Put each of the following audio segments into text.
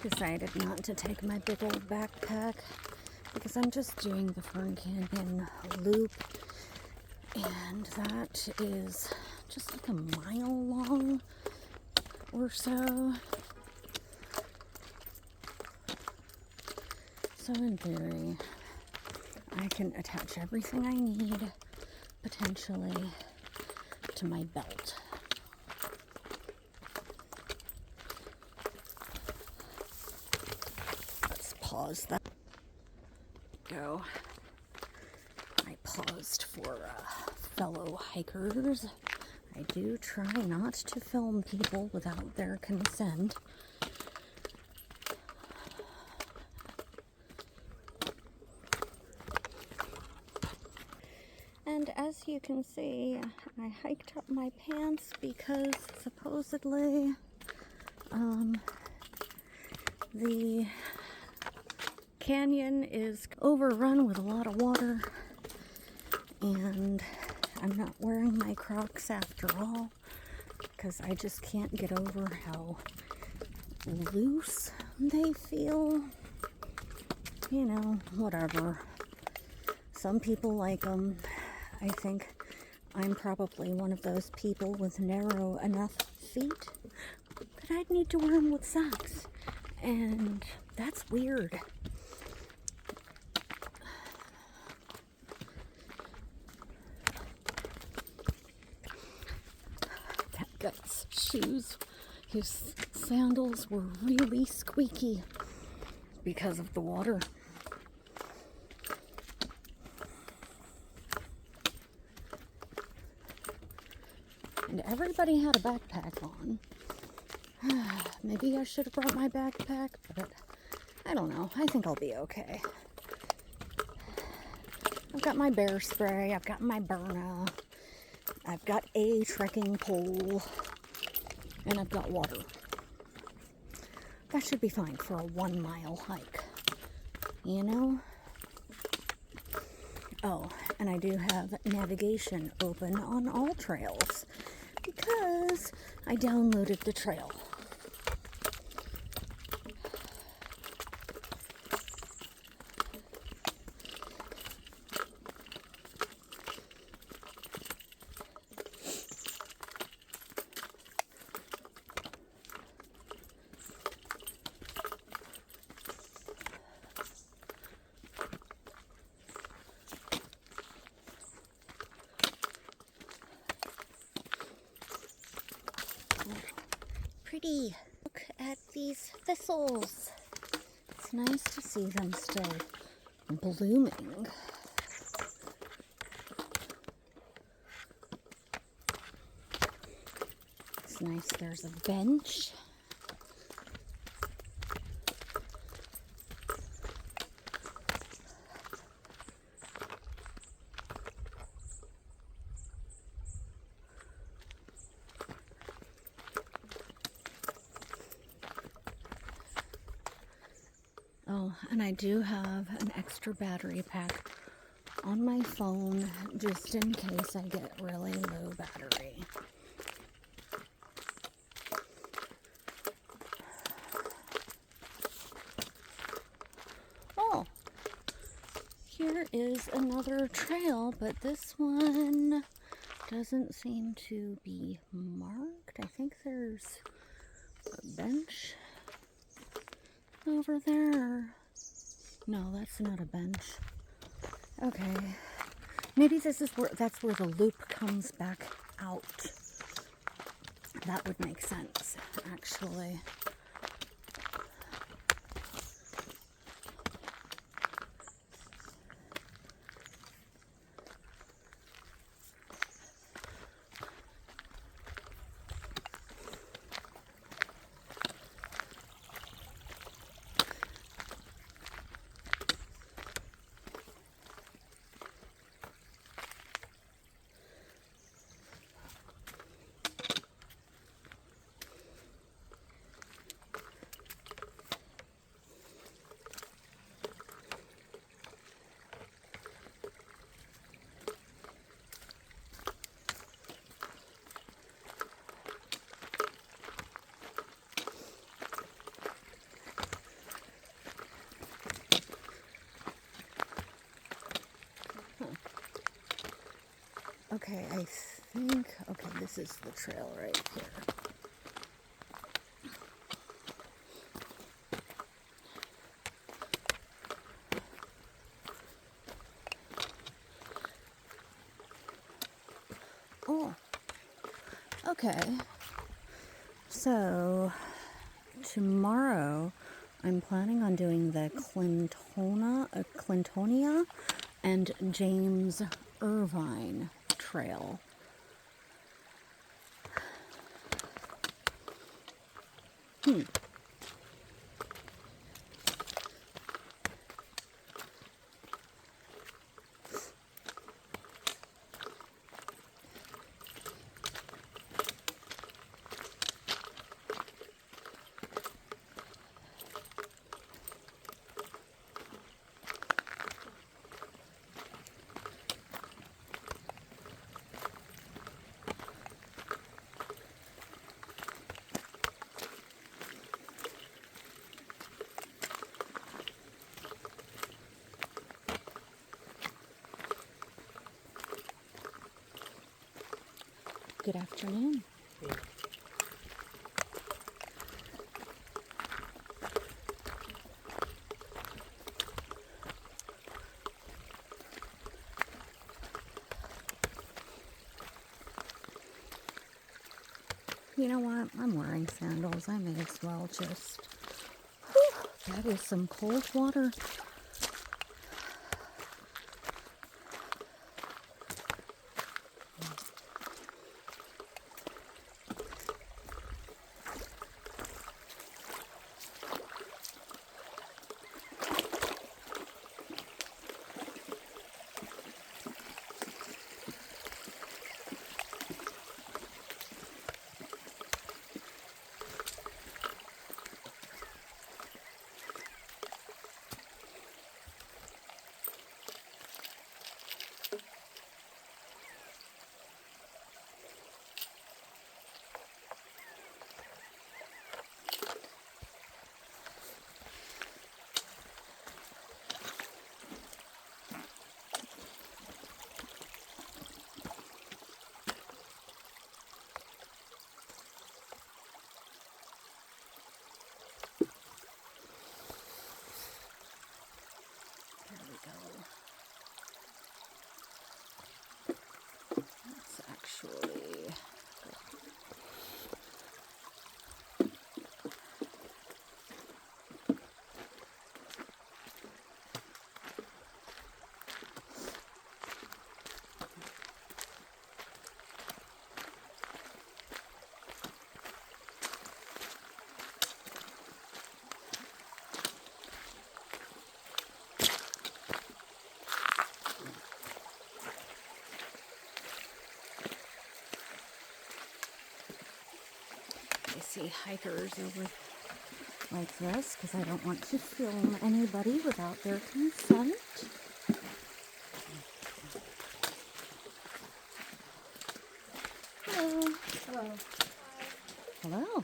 decided not to take my big old backpack because I'm just doing the Fern Canyon loop, and that is just like a mile long or so. So in theory, I can attach everything I need potentially to my belt. Let's pause that. Go. I paused for fellow hikers. I do try not to film people without their consent. And as you can see, I hiked up my pants because supposedly the canyon is overrun with a lot of water, and I'm not wearing my Crocs after all because I just can't get over how loose they feel. You know, whatever. Some people like them. I think I'm probably one of those people with narrow enough feet that I'd need to wear them with socks. And that's weird. That guy's shoes, his sandals were really squeaky because of the water. And everybody had a backpack on. Maybe I should have brought my backpack, but I don't know. I think I'll be okay. I've got my bear spray, I've got my Burna, I've got a trekking pole, and I've got water. That should be fine for a 1 mile hike, you know? Oh, and I do have navigation open on all trails because I downloaded the trail. Pretty. Look at these thistles. It's nice to see them still blooming. It's nice. There's a bench. Oh, and I do have an extra battery pack on my phone just in case I get really low battery. Oh, here is another trail, but this one doesn't seem to be marked. I think there's a bench over there. No, that's not a bench. Okay. Maybe this is where, that's where the loop comes back out. That would make sense, actually. Okay, I think, okay, this is the trail right here. Oh, okay. So, tomorrow I'm planning on doing the Clintonia and James Irvine Trail. Good afternoon. You know what? I'm wearing sandals. I may as well just... Whew, that is some cold water. Actually, I see hikers over like this because I don't want to film anybody without their consent. Hello. Hello. Hello.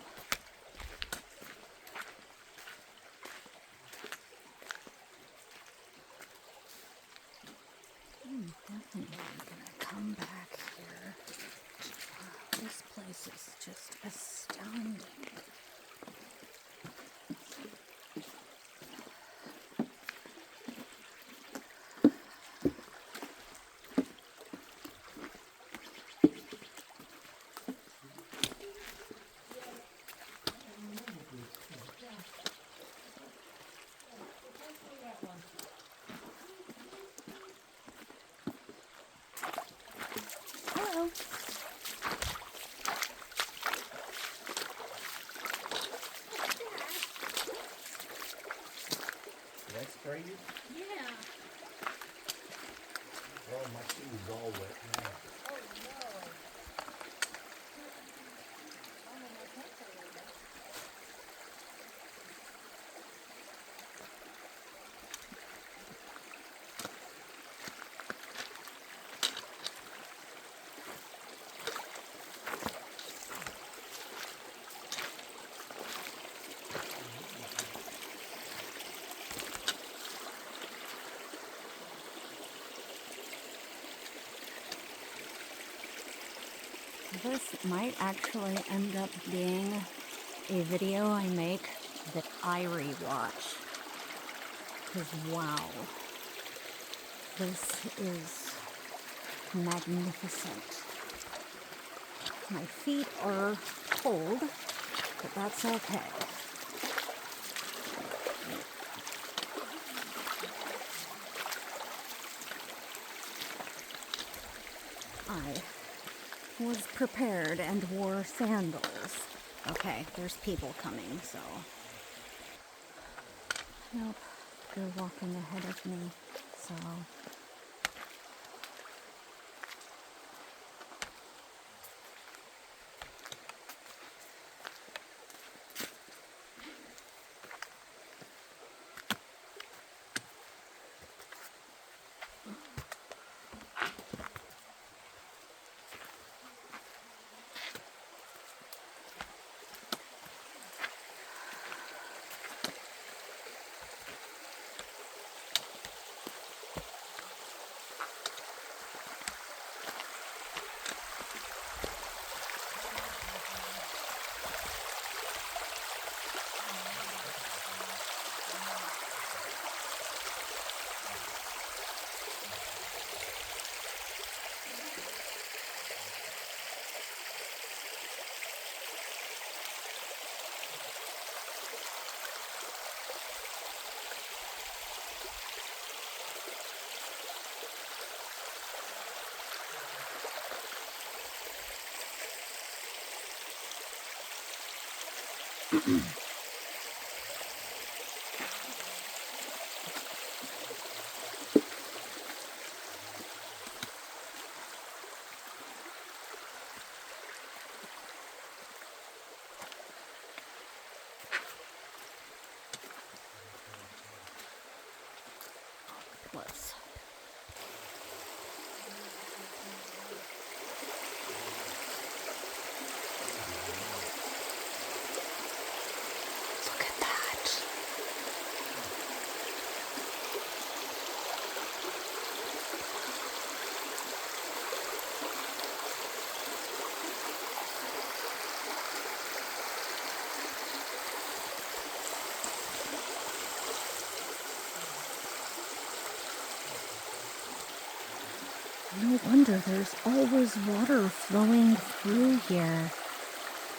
I'm definitely gonna come back here. Wow, this place is just astounding. Hello. That's sprayed it? Yeah. Oh, my shoe's all wet now. Oh no. Oh no, my pants are really wet. This might actually end up being a video I make that I rewatch. Because wow, this is magnificent. My feet are cold, but that's okay. I was prepared and wore sandals. Okay, there's people coming, so. Nope, they're walking ahead of me, so. Close. Look at that. No wonder there's always water flowing through here.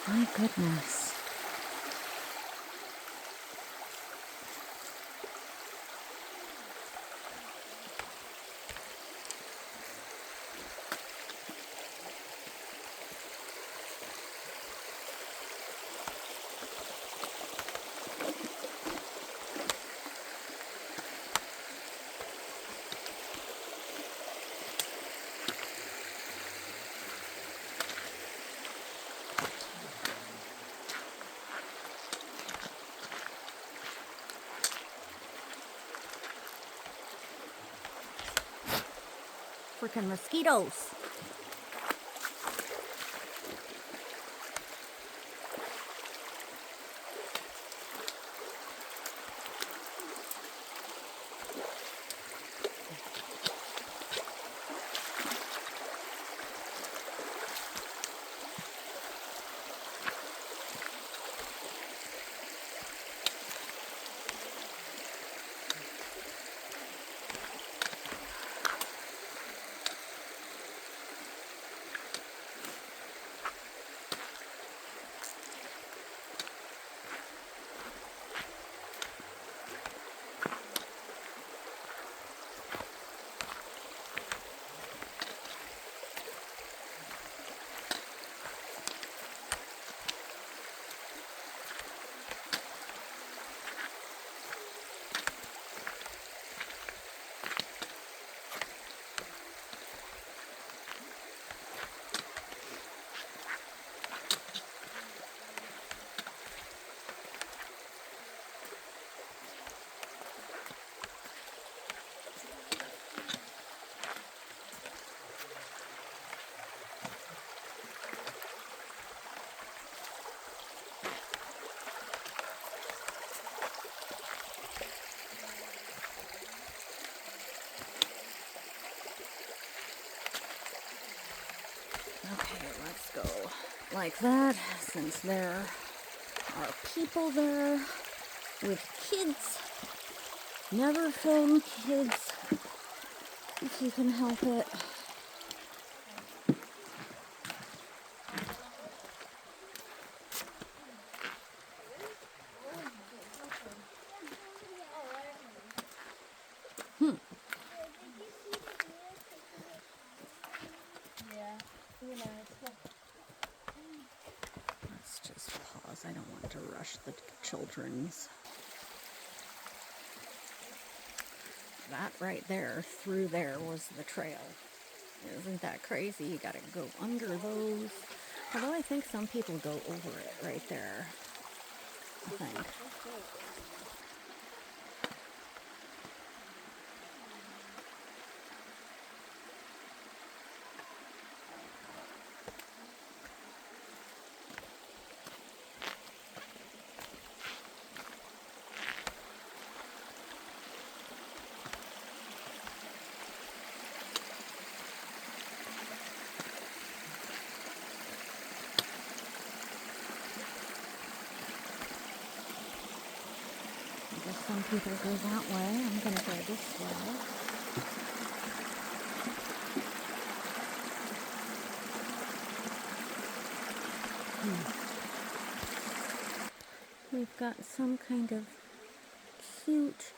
My goodness. Freaking mosquitoes. like that since there are people there with kids. Never film kids if you can help it. Yeah, who knows? Let's just pause. I don't want to rush the children's. That right there, through there, was the trail. Isn't that crazy? You gotta go under those. Although I think some people go over it right there. I think. I guess some people go that way. I'm gonna go this way. We've got some kind of cute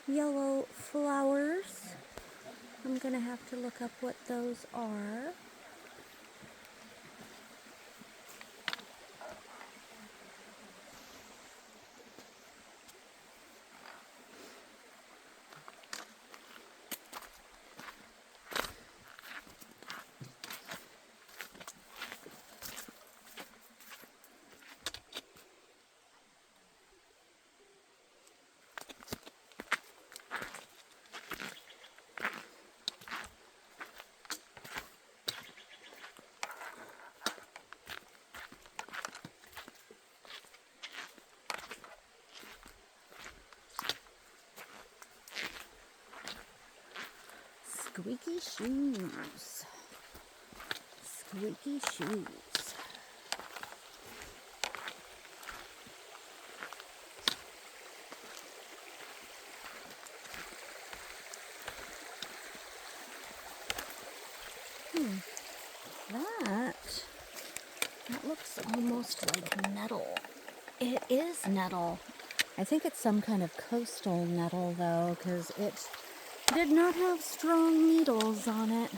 yellow flowers. I'm gonna have to look up what those are. Squeaky shoes. Squeaky shoes. That looks almost like nettle. It is nettle. I think it's some kind of coastal nettle though, because it did not have strong needles on it.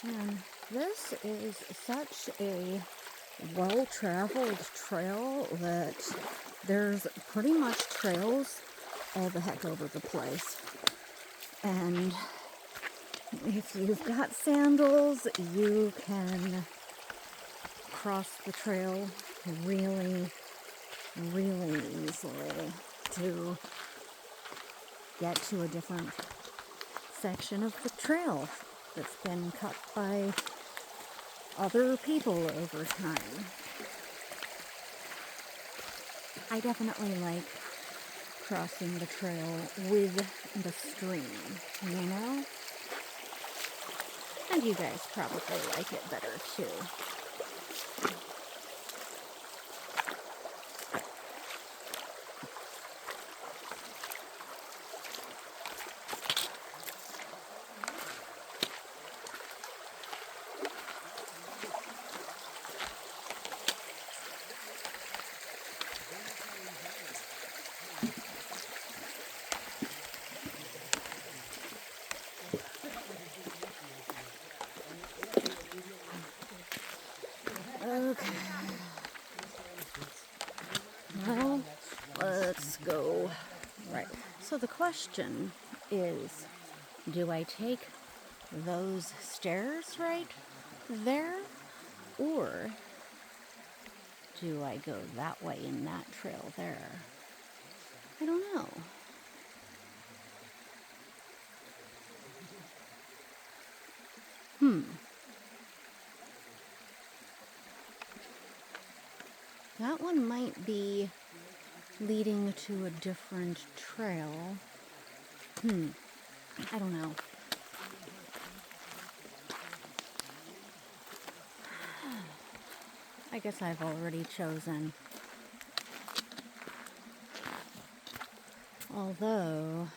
And this is such a well-traveled trail that there's pretty much trails all the heck over the place. And if you've got sandals, you can cross the trail really, really easily to get to a different section of the trail that's been cut by other people over time. I definitely like crossing the trail with the stream, you know? And you guys probably like it better too. Okay. Well, let's go. Right. So the question is, do I take those stairs right there? Or do I go that way in that trail there? I don't know. That one might be leading to a different trail. I don't know. I guess I've already chosen. Although,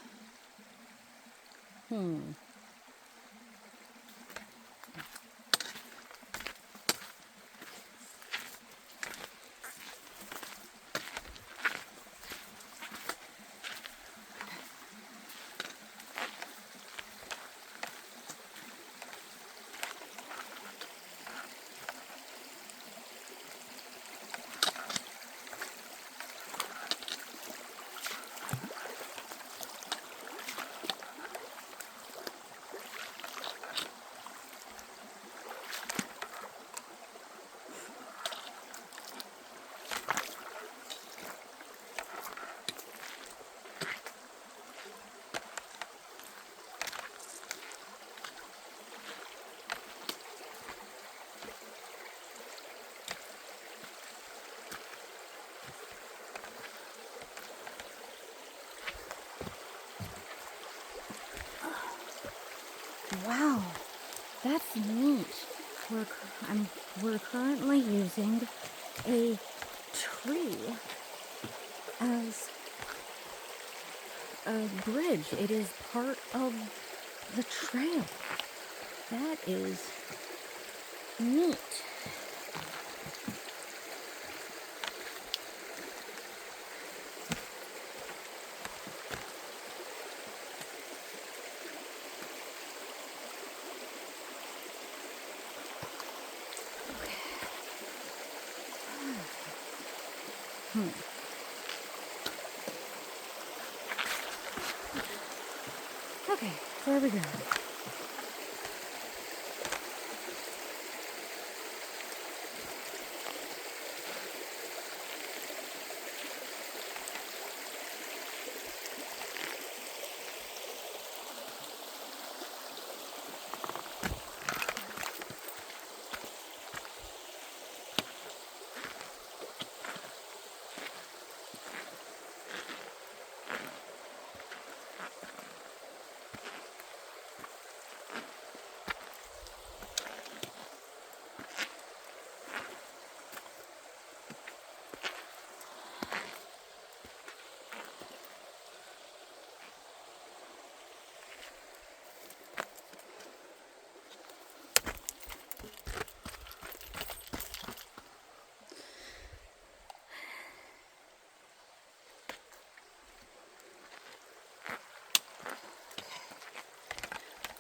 wow, that's neat. We're currently using a tree as a bridge. It is part of the trail. That is neat. Okay, there we go.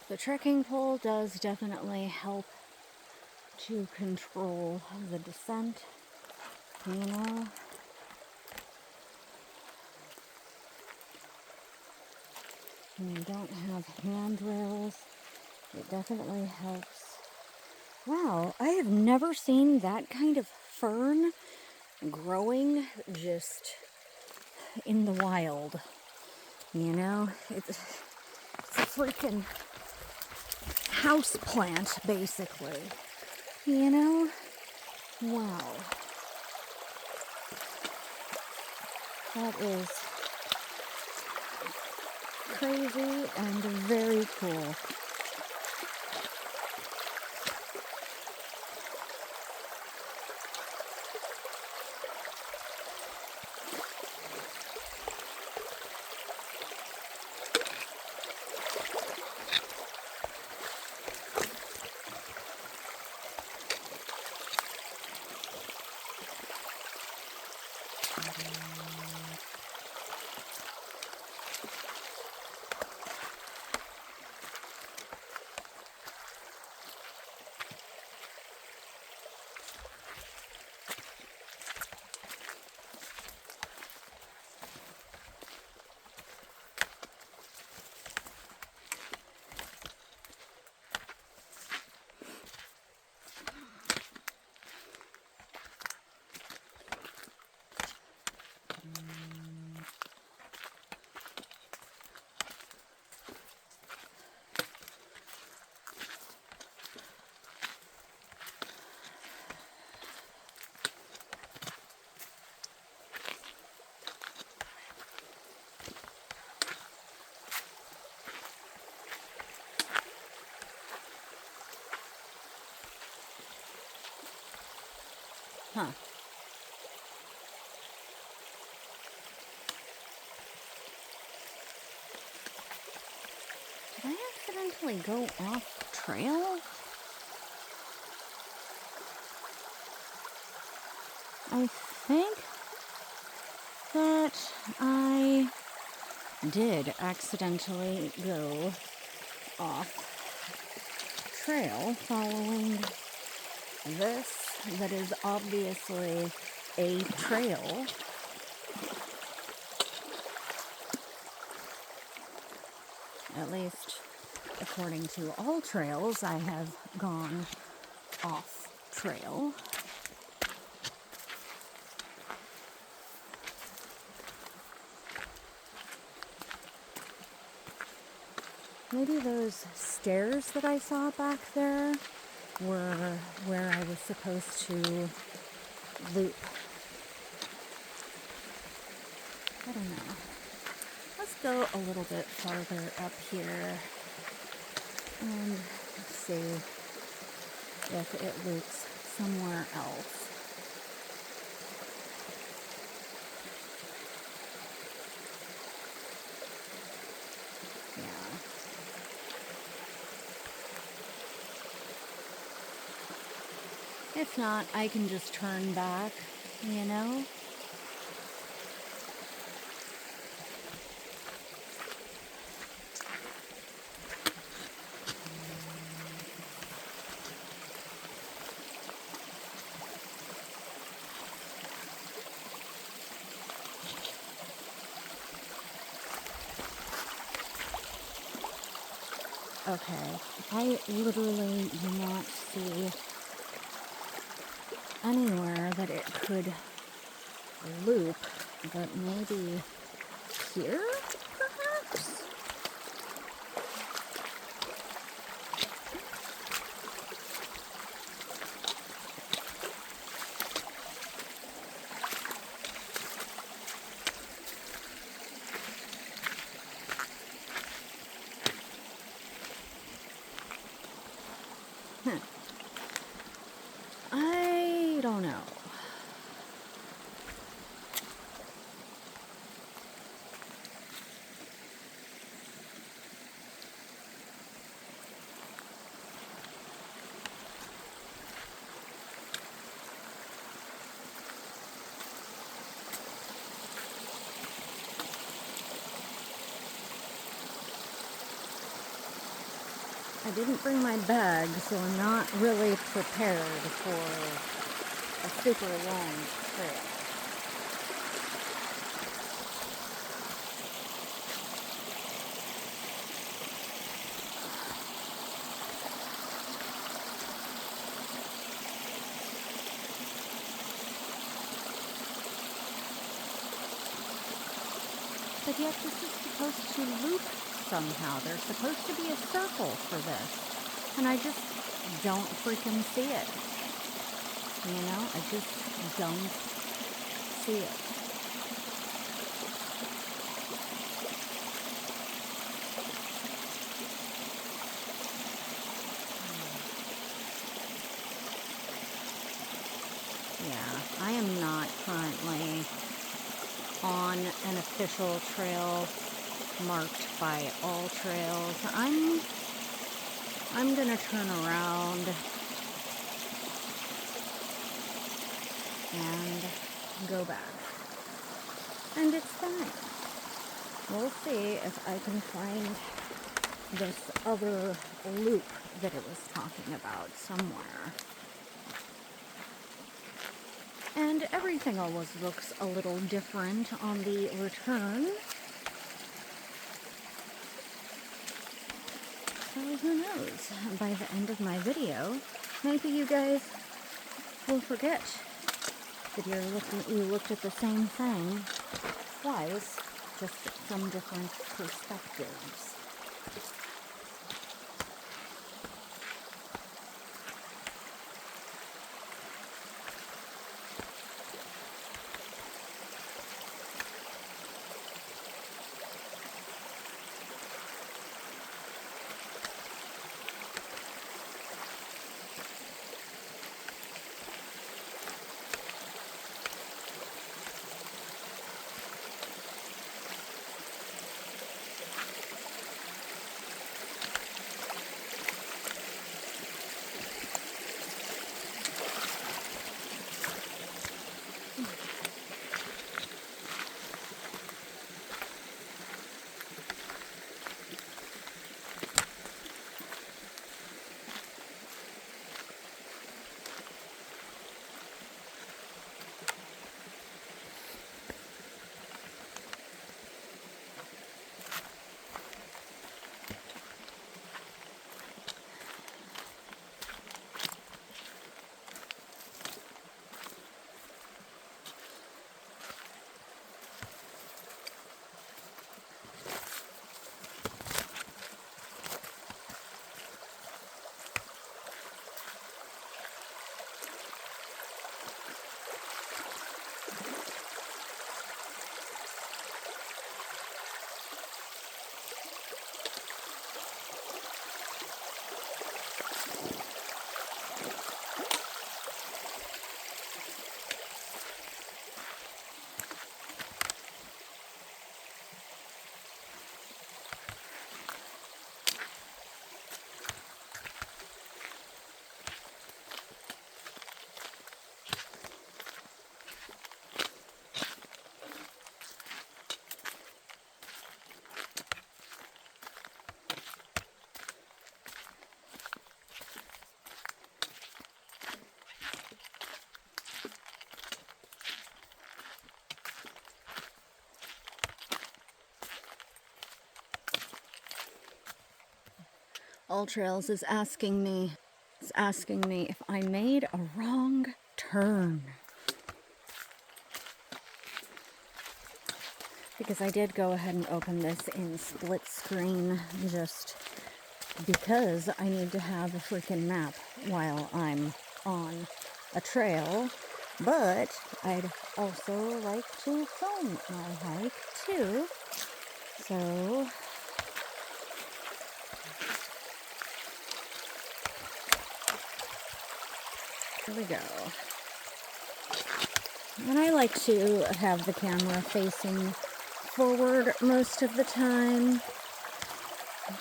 The trekking pole does definitely help to control the descent, you know. When you don't have handrails, it definitely helps. Wow, I have never seen that kind of fern growing just in the wild. You know, it's a freaking house plant, basically. You know? Wow. That is crazy and very cool. Huh. Did I accidentally go off trail? I think that I did accidentally go off trail following this that is obviously a trail. At least according to all trails, I have gone off trail. Maybe those stairs that I saw back there were where I was supposed to loop. I don't know. Let's go a little bit farther up here and see if it loops somewhere else. Yeah. If not, I can just turn back, you know? Okay, I literally do not see anywhere that it could loop, but maybe here, perhaps? I don't know. I didn't bring my bag, so I'm not really prepared for a super long trail. But yet this is supposed to loop somehow. There's supposed to be a circle for this. And I just don't freaking see it. You know, I just don't see it. Yeah, I am not currently on an official trail marked by All Trails. I'm gonna turn around and go back. And it's fine. We'll see if I can find this other loop that it was talking about somewhere. And everything always looks a little different on the return. So who knows? By the end of my video, maybe you guys will forget that you looked at the same thing twice, just from different perspectives. All Trails is asking me if I made a wrong turn. Because I did go ahead and open this in split screen just because I need to have a freaking map while I'm on a trail. But I'd also like to film my hike too. So here we go. And I like to have the camera facing forward most of the time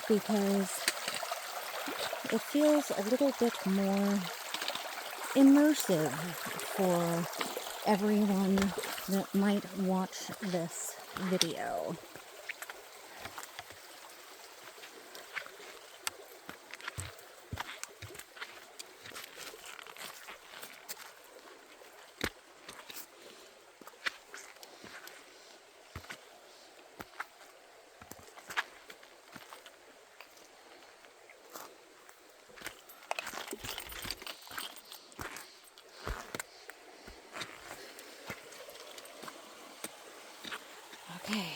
because it feels a little bit more immersive for everyone that might watch this video. Okay.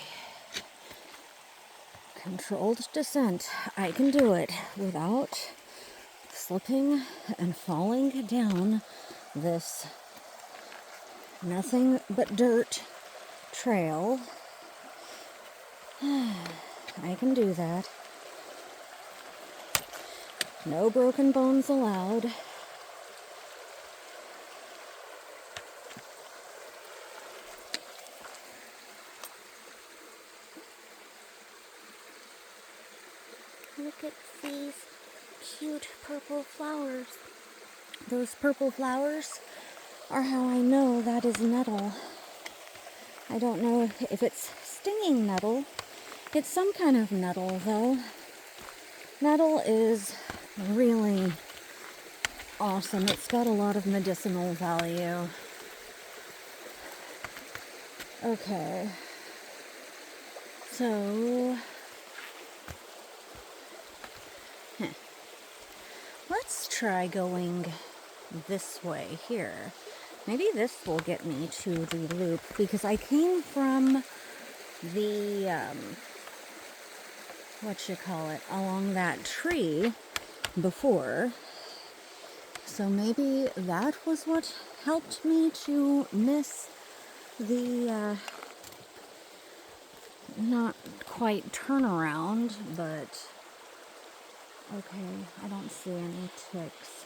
Controlled descent. I can do it without slipping and falling down this nothing but dirt trail. I can do that. No broken bones allowed. Look at these cute purple flowers. Those purple flowers are how I know that is nettle. I don't know if it's stinging nettle. It's some kind of nettle, though. Nettle is really awesome. It's got a lot of medicinal value. Okay. So let's try going this way here. Maybe this will get me to the loop because I came from the, along that tree before. So maybe that was what helped me to miss the, not quite turnaround, but okay, I don't see any ticks.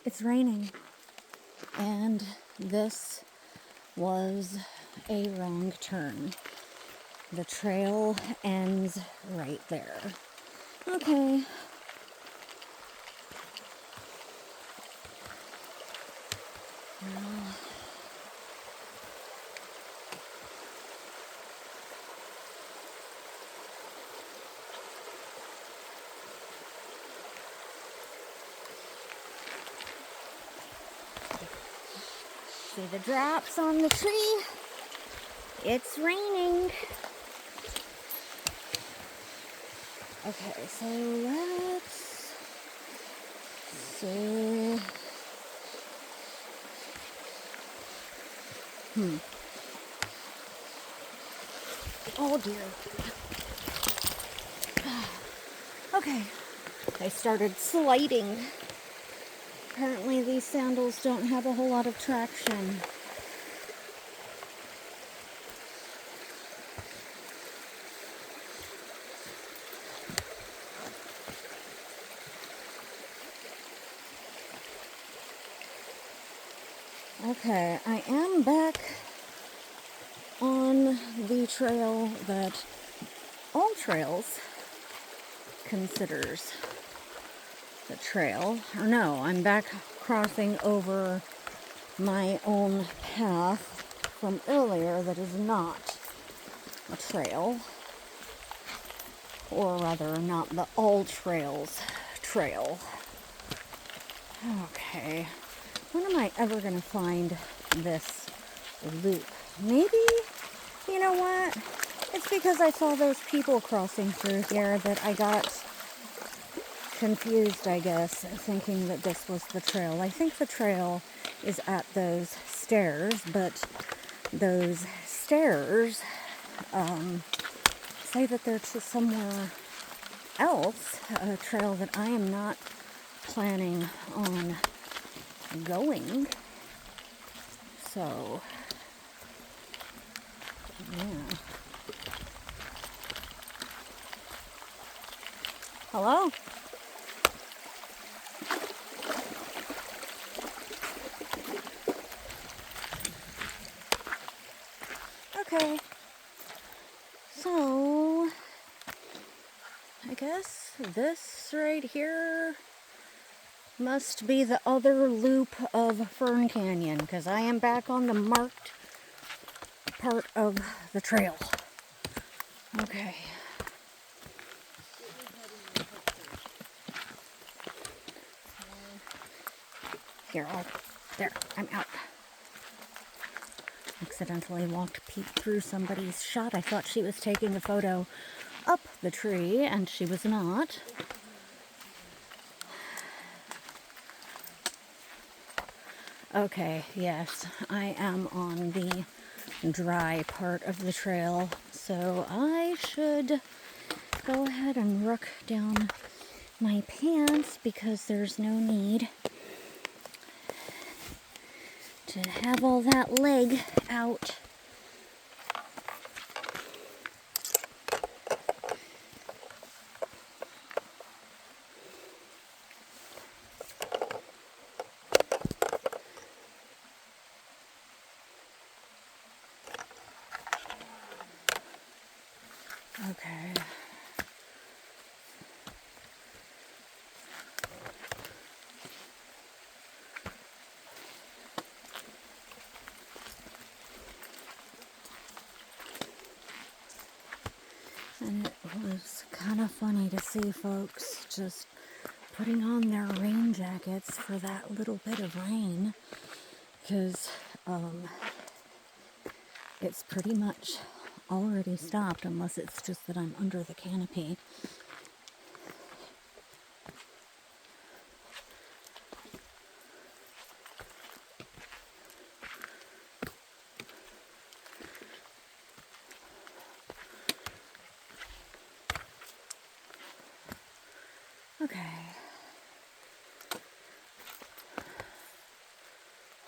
It's raining, and this was a wrong turn. The trail ends right there. Okay. Well, see the drops on the tree? It's raining. Okay, so let's see. Oh dear. Okay, I started sliding. Apparently these sandals don't have a whole lot of traction. Okay, I am back on the trail that All Trails considers the trail. Or no, I'm back crossing over my own path from earlier that is not a trail. Or rather, not the All Trails trail. Okay. When am I ever going to find this loop? Maybe, you know what? It's because I saw those people crossing through here that I got confused, I guess, thinking that this was the trail. I think the trail is at those stairs, but those stairs say that they're to somewhere else, a trail that I am not planning on going. So, yeah. Hello? Okay. So, I guess this right here must be the other loop of Fern Canyon, because I am back on the marked part of the trail. Okay. Here, there, I'm out. Accidentally peeked through somebody's shot. I thought she was taking a photo up the tree, and she was not. Okay, yes, I am on the dry part of the trail, so I should go ahead and rook down my pants because there's no need to have all that leg out. Okay. And it was kind of funny to see folks just putting on their rain jackets for that little bit of rain, because it's pretty much already stopped, unless it's just that I'm under the canopy. Okay.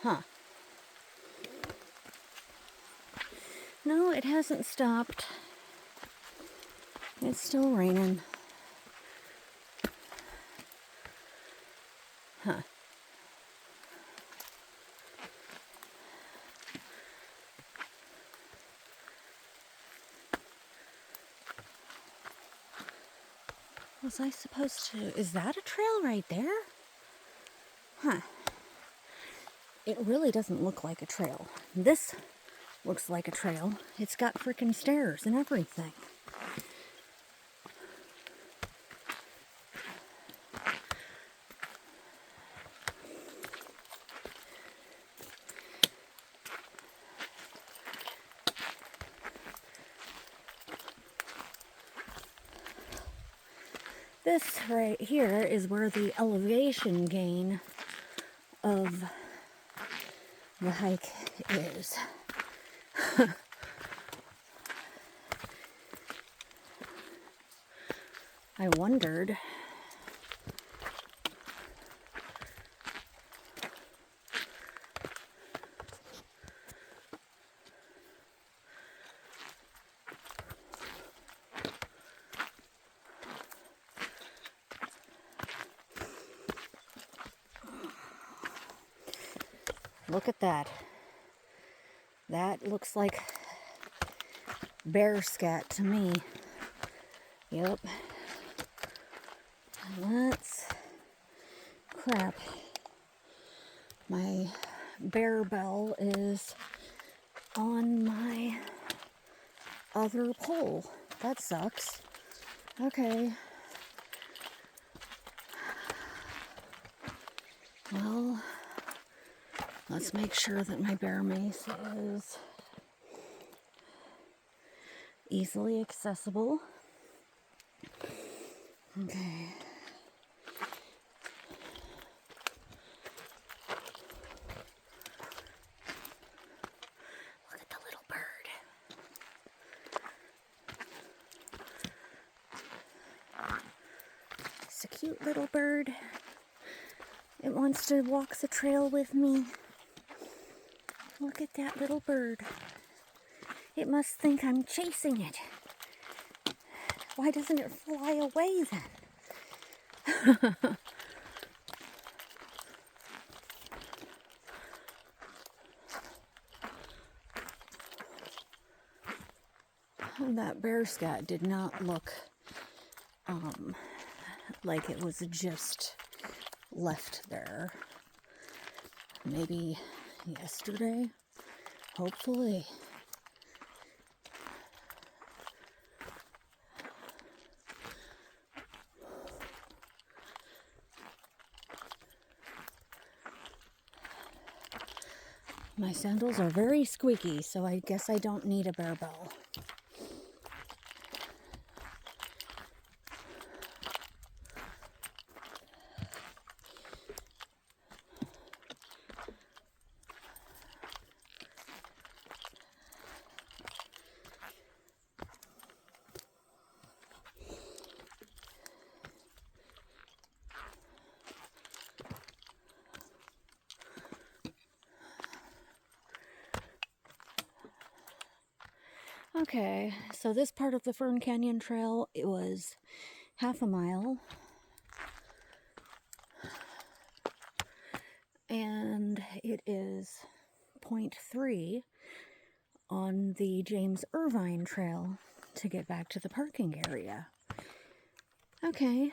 Huh. No, it hasn't stopped. It's still raining. Huh. Was I supposed to... Is that a trail right there? Huh. It really doesn't look like a trail. This looks like a trail. It's got frickin' stairs and everything. This right here is where the elevation gain of the hike is. I wondered. Look at that. That looks like bear scat to me. Yep. Let's... Crap. My bear bell is on my other pole. That sucks. Okay. Well, let's make sure that my bear mace is easily accessible. Okay. Look at the little bird. It's a cute little bird. It wants to walk the trail with me. Look at that little bird. It must think I'm chasing it. Why doesn't it fly away then? That bear scat did not look like it was just left there. Maybe yesterday, hopefully. My sandals are very squeaky, so I guess I don't need a bear bell. Okay, so this part of the Fern Canyon Trail, it was half a mile. And it is 0.3 on the James Irvine Trail to get back to the parking area. Okay.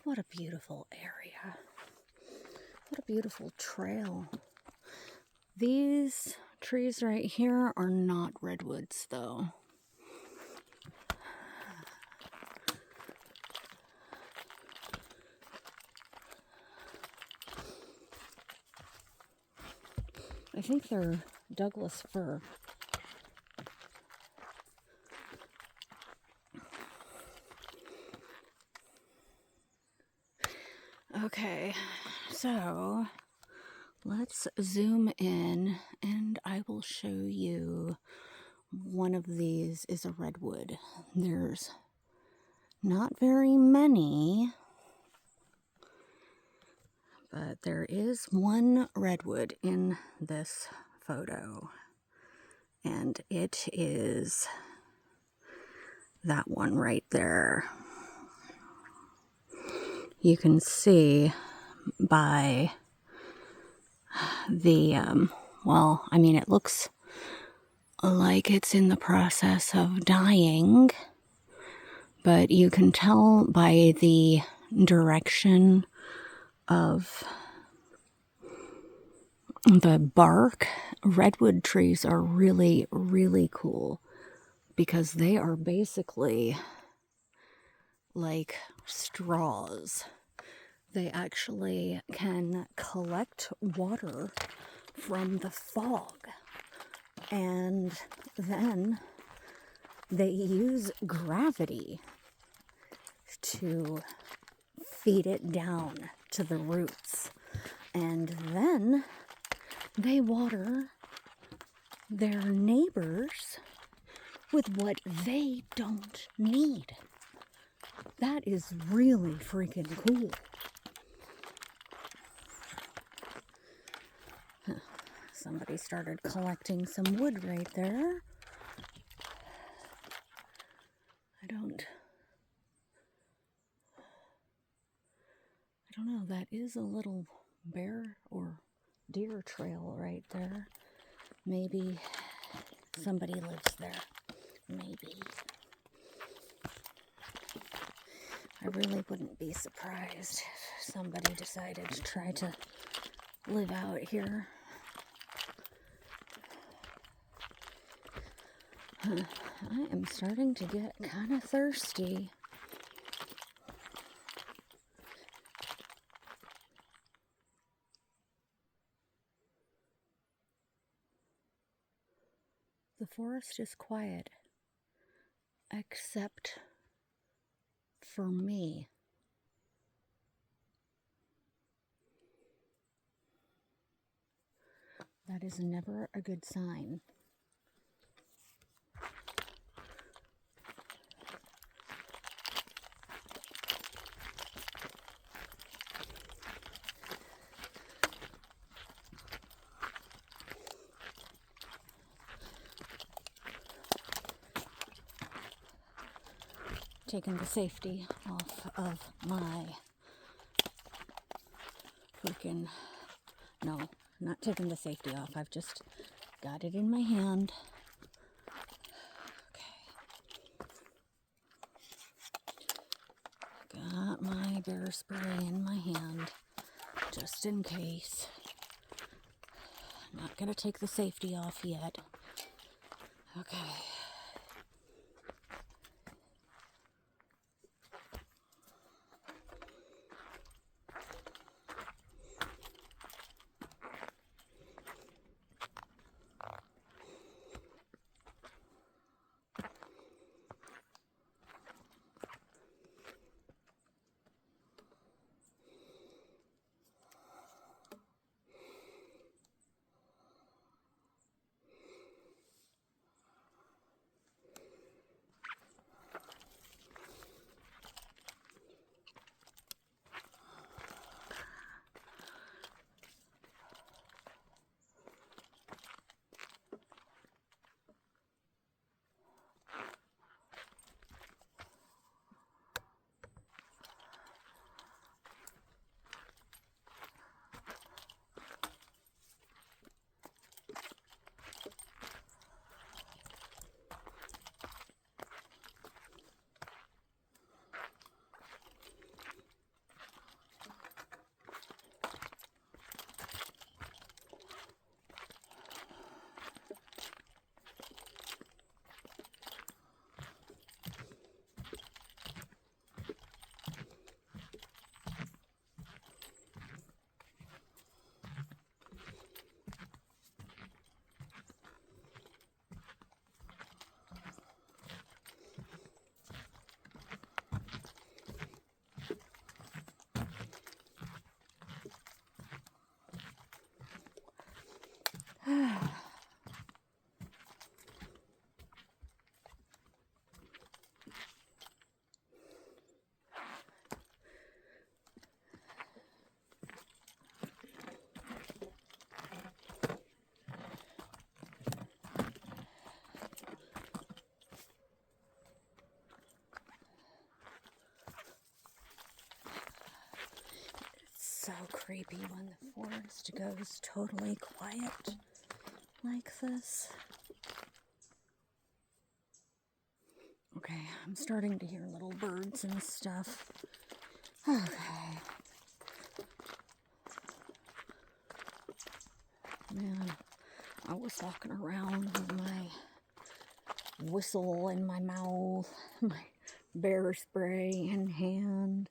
What a beautiful area. What a beautiful trail. These trees right here are not redwoods, though. I think they're Douglas fir. Okay, so let's zoom in and I will show you one of these is a redwood. There's not very many, but there is one redwood in this photo, and it is that one right there. You can see by the, well, I mean, it looks like it's in the process of dying, but you can tell by the direction of the bark. Redwood trees are really, really cool because they are basically like straws. They actually can collect water from the fog, and then they use gravity to feed it down to the roots, and then they water their neighbors with what they don't need. That is really freaking cool. Somebody started collecting some wood right there. I don't know, that is a little bear or deer trail right there. Maybe somebody lives there. Maybe. I really wouldn't be surprised if somebody decided to try to live out here. I am starting to get kind of thirsty. The forest is quiet, except for me. That is never a good sign. Taking the safety off of my freaking, no, not taking the safety off. I've just got it in my hand. Okay. Got my bear spray in my hand, just in case. Not gonna take the safety off yet. Okay. So creepy when the forest goes totally quiet like this. Okay, I'm starting to hear little birds and stuff. Okay. Man, I was walking around with my whistle in my mouth, my bear spray in hand.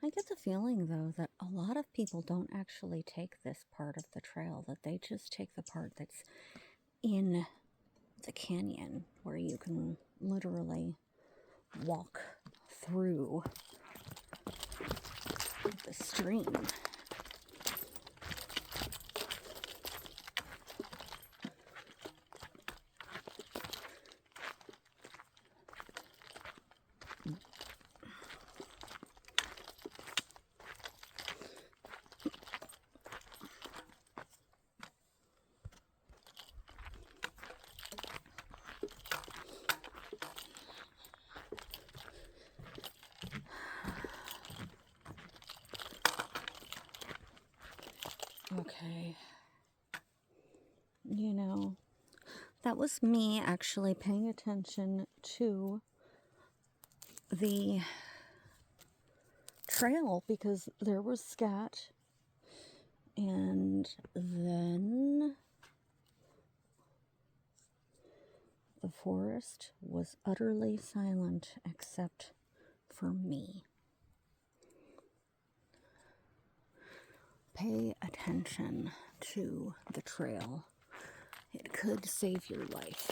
I get the feeling, though, that a lot of people don't actually take this part of the trail, that they just take the part that's in the canyon, where you can literally walk through the stream. Okay. you know, that was me actually paying attention to the trail because there was scat, and then the forest was utterly silent except for me. Pay attention to the trail. It could save your life.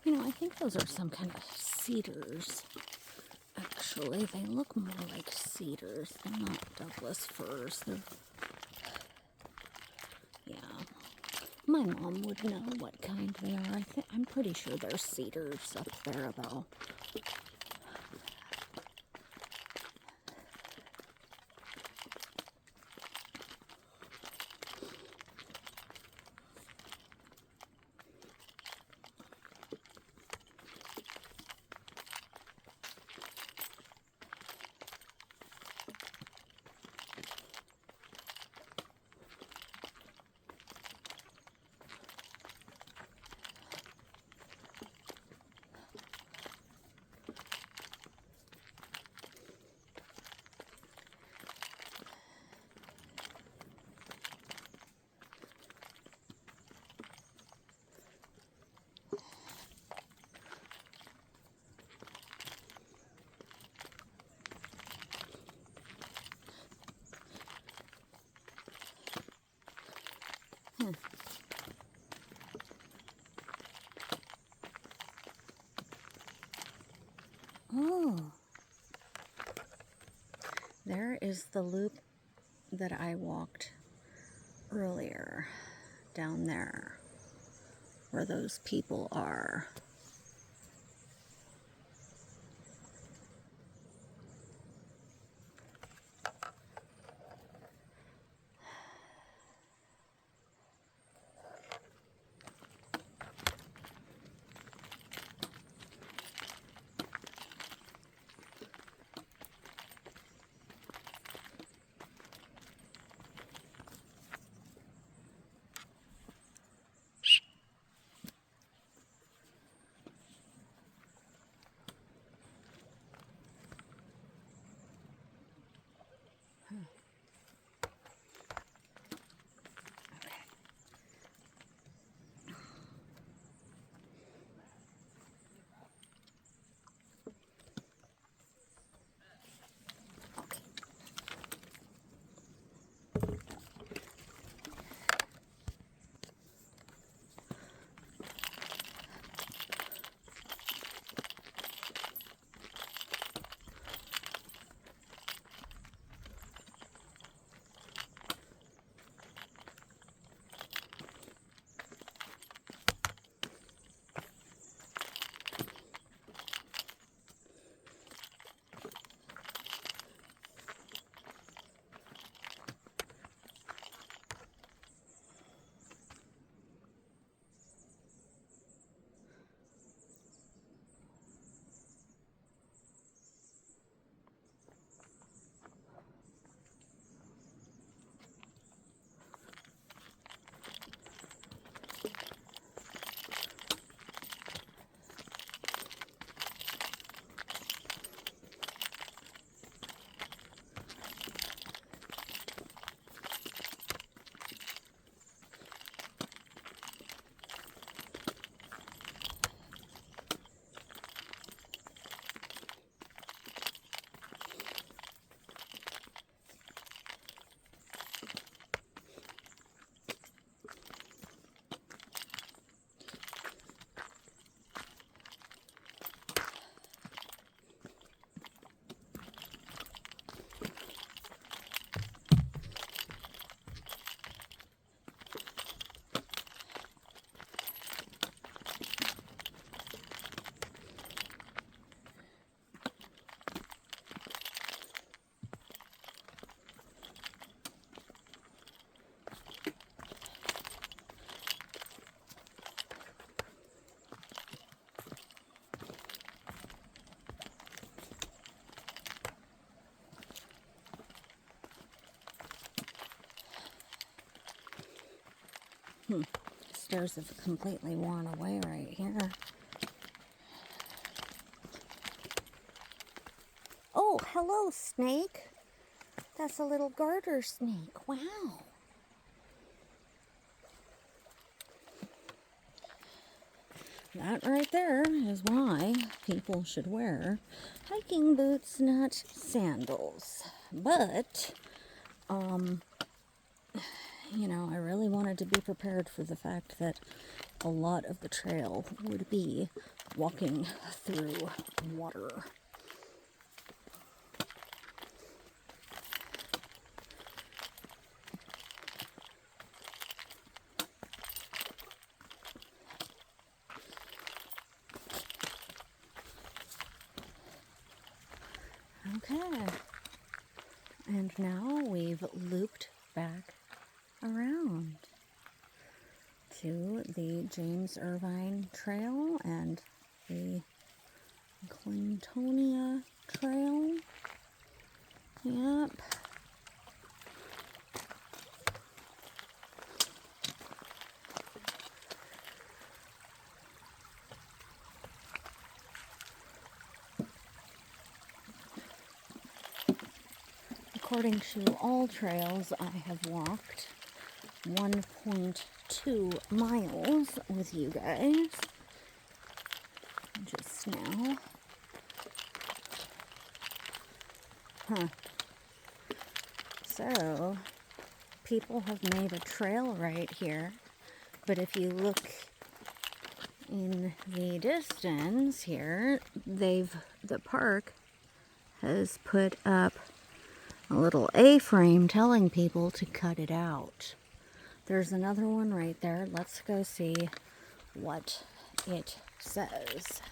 You know, I think those are some kind of cedars. Actually, they look more like cedars. They're not Douglas firs. Yeah. My mom would know what kind they are. I'm pretty sure they're cedars up there, though. Oh, there is the loop that I walked earlier down there where those people are. Stairs have completely worn away right here. Oh, hello, snake. That's a little garter snake. Wow. That right there is why people should wear hiking boots, not sandals. But, you know, I really wanted to be prepared for the fact that a lot of the trail would be walking through water. Okay, and now we've looped back around to the James Irvine Trail and the Clintonia Trail. Yep. According to all trails, I have walked 1.2 miles with you guys just now. So, people have made a trail right here, but if you look in the distance here, the park has put up a little A-frame telling people to cut it out. There's another one right there. Let's go see what it says.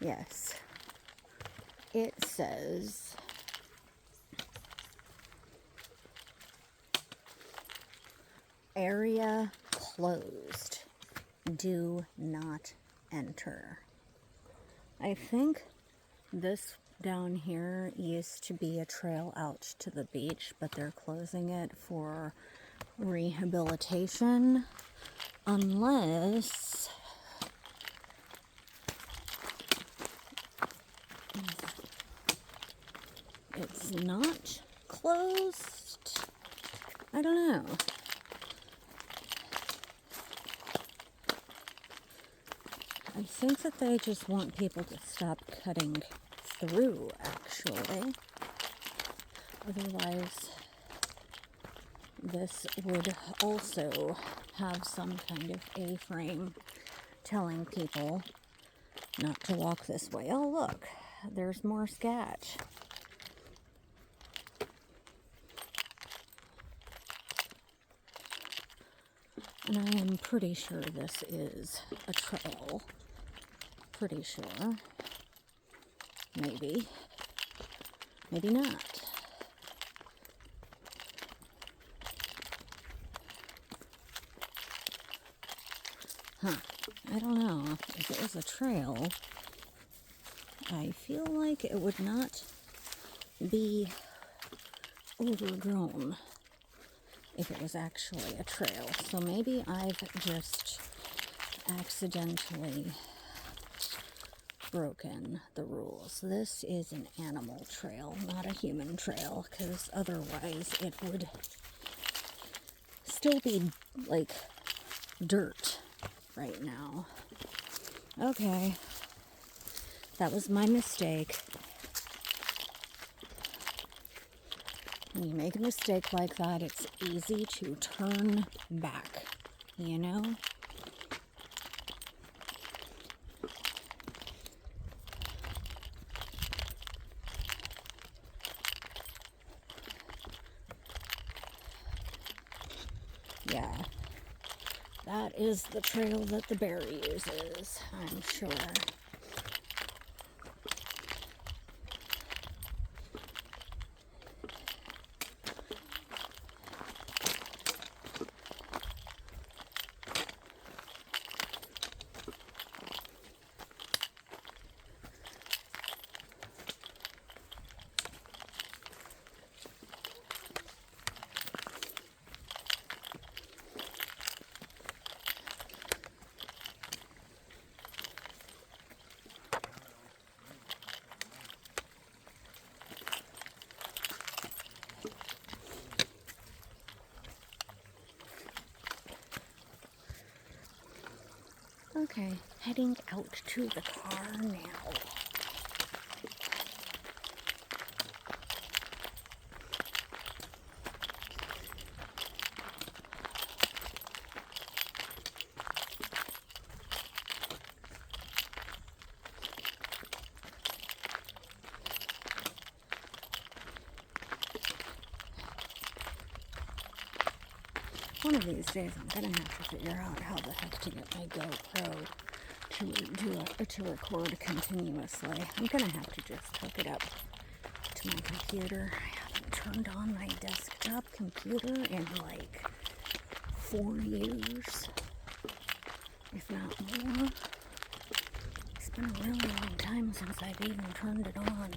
Yes, it says area closed. Do not enter. I think this down here used to be a trail out to the beach, but they're closing it for rehabilitation, unless it's not closed. I don't know. I think that they just want people to stop cutting through, actually. Otherwise, this would also have some kind of A-frame telling people not to walk this way. Oh, look, there's more sketch. And I am pretty sure this is a trail. Pretty sure. Maybe. Maybe not. I don't know. If it was a trail, I feel like it would not be overgrown if it was actually a trail. So maybe I've just accidentally broken the rules. This is an animal trail, not a human trail, because otherwise it would still be like dirt right now. Okay, that was my mistake. When you make a mistake like that, it's easy to turn back, you know? Yeah, that is the trail that the bear uses, I'm sure. Okay, heading out to the car now. One of these days I'm gonna have to figure out how the heck to get my GoPro to record continuously. I'm gonna have to just hook it up to my computer. I haven't turned on my desktop computer in like 4 years, if not more. It's been a really long time since I've even turned it on,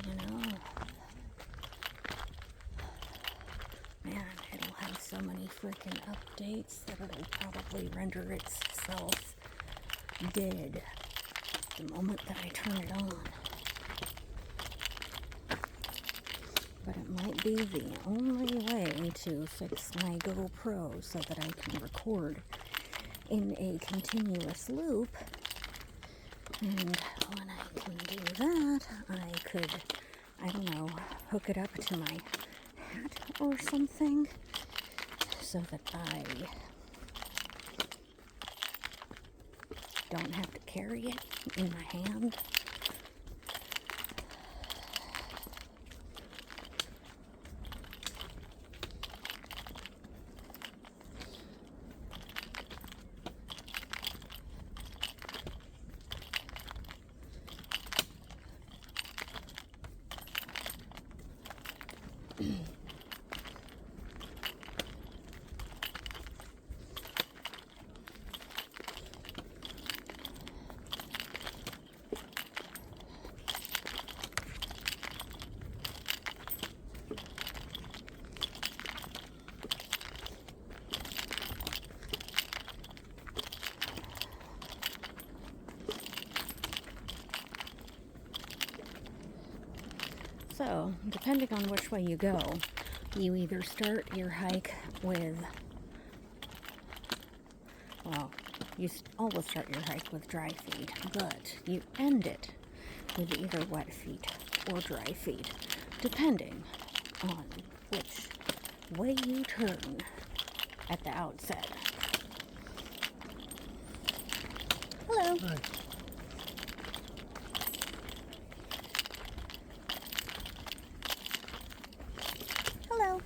you know. Man, it'll have so many freaking updates that it'll probably render itself dead the moment that I turn it on. But it might be the only way to fix my GoPro so that I can record in a continuous loop. And when I can do that, I could, I don't know, hook it up to my hat or something so that I don't have to carry it in my hand. So, depending on which way you go, you either start your hike with, well, you always start your hike with dry feet, but you end it with either wet feet or dry feet, depending on which way you turn at the outset. Hello. Hi. Hello.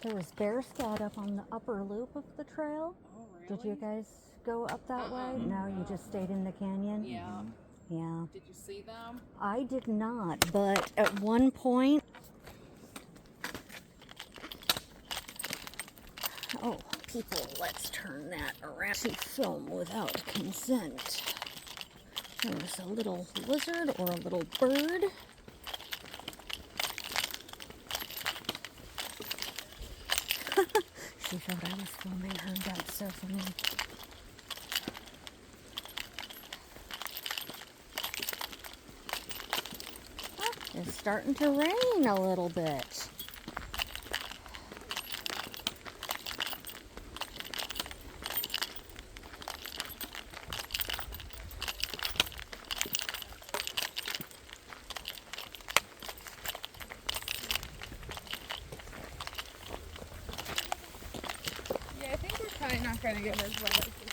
There was bear scat up on the upper loop of the trail. Oh, really? Did you guys go up that way? No, you just stayed in the canyon? Yeah. Yeah. Did you see them? I did not, but at one point... Oh, people, let's turn that around to film without consent. There was a little lizard or a little bird. She thought I was filming her. That's so funny. Oh, it's starting to rain a little bit. Yeah, I think we're probably not going to get as wet as we think.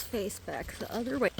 face back the other way.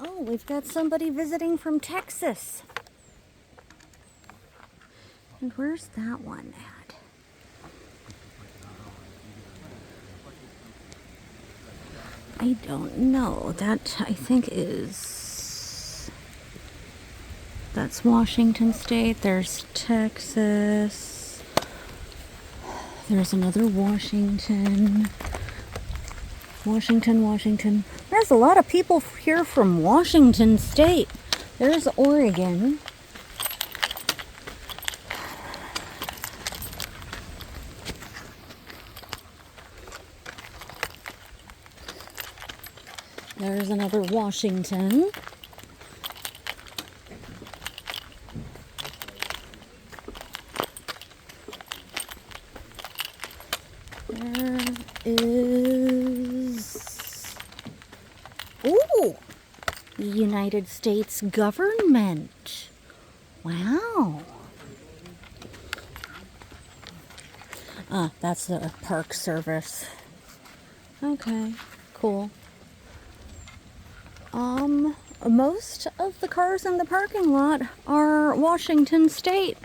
Oh, we've got somebody visiting from Texas. And where's that one at? I don't know. That, I think, that's Washington State. There's Texas. There's another Washington. Washington. There's a lot of people here from Washington State. There's Oregon. There's another Washington. There is... Ooh! The United States government. Wow. That's the Park Service. Okay, cool. Most of the cars in the parking lot are Washington State.